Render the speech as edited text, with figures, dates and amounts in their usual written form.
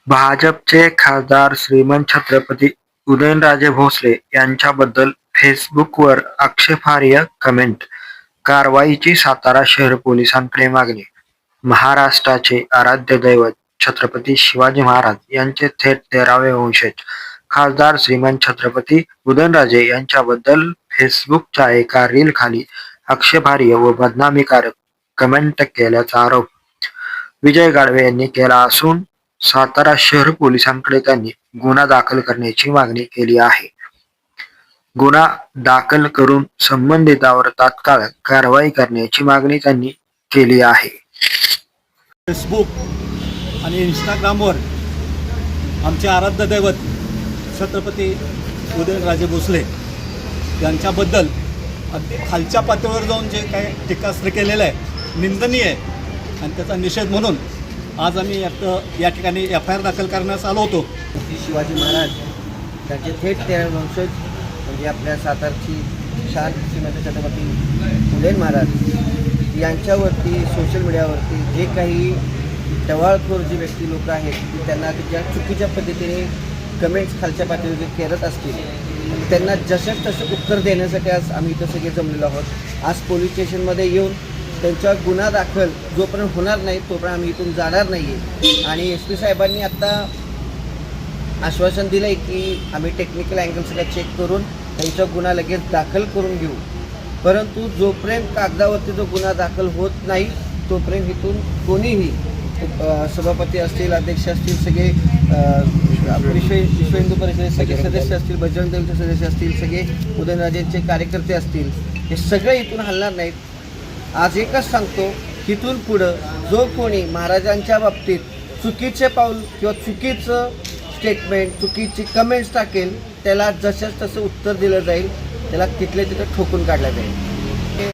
भाजपचे खासदार श्रीमंत छत्रपती उदयनराजे भोसले यांच्याबद्दल फेसबुकवर आक्षेपार्ह कमेंट, कारवाईची सातारा शहर पोलिसांकडे मागणी. महाराष्ट्राचे आराध्य दैवत छत्रपती शिवाजी महाराज यांचे थेट 13वे वंशज खासदार श्रीमंत छत्रपती उदयनराजे यांच्याबद्दल फेसबुकच्या एका रीलखाली आक्षेपार्ह व बदनामीकारक कमेंट केल्याचा आरोप विजय गाडवे यांनी केला असून सातारा शहर पोलिसांकडे त्यांनी गुन्हा दाखल करण्याची मागणी केली आहे. गुन्हा दाखल करून संबंधितांवर तात्काळ कारवाई करण्याची मागणी त्यांनी केली आहे. फेसबुक आणि इंस्टाग्रामवर आमचे आराध्य दैवत छत्रपती उदयनराजे भोसले यांच्याबद्दल अगदी खालच्या पातळीवर जाऊन जे काही टीकास्त्र केलेलं आहे निंदनीय आहे आणि त्याचा निषेध म्हणून आज आम्ही या ठिकाणी FIR दाखल करण्यास आलो होतो. शिवाजी महाराज त्यांचे थेट 13 वंशज म्हणजे आपल्या सातारची शान श्रीमंत छत्रपती उदयन महाराज यांच्यावरती सोशल मीडियावरती जे काही टवाळखोर जी व्यक्ती लोक आहेत की त्यांना ज्या चुकीच्या पद्धतीने कमेंट्स खालच्या पातळीवर जे करत असतील त्यांना जसं तसं उत्तर देण्यासाठी आज आम्ही इथं सगळे जमलेलो आहोत. आज पोलीस स्टेशनमध्ये येऊन त्यांच्यावर गुन्हा दाखल जोपर्यंत होणार नाही तोपर्यंत आम्ही इथून जाणार नाही आहे. आणि SP साहेबांनी आत्ता आश्वासन दिलं आहे की आम्ही टेक्निकल अँगल सगळं चेक करून त्यांचा गुन्हा लगेच दाखल करून घेऊ. परंतु जोपर्यंत कागदावरती जो गुन्हा दाखल होत नाही तोपर्यंत इथून कोणीही सभापती असतील, अध्यक्ष असतील, सगळे विश्व हिंदू परिषदेचे सगळे सदस्य असतील, बजरंग दलचे सदस्य असतील, सगळे उदयनराजेंचे कार्यकर्ते असतील, हे सगळे इथून हलणार नाहीत. आज एकच सांगतो, इथून पुढं जो कोणी महाराजांच्या बाबतीत चुकीचे पाऊल किंवा चुकीचं स्टेटमेंट, चुकीची कमेंट्स टाकेल त्याला जसंच तसं उत्तर दिलं जाईल, त्याला तिथल्या तिथं ठोकून काढलं जाईल.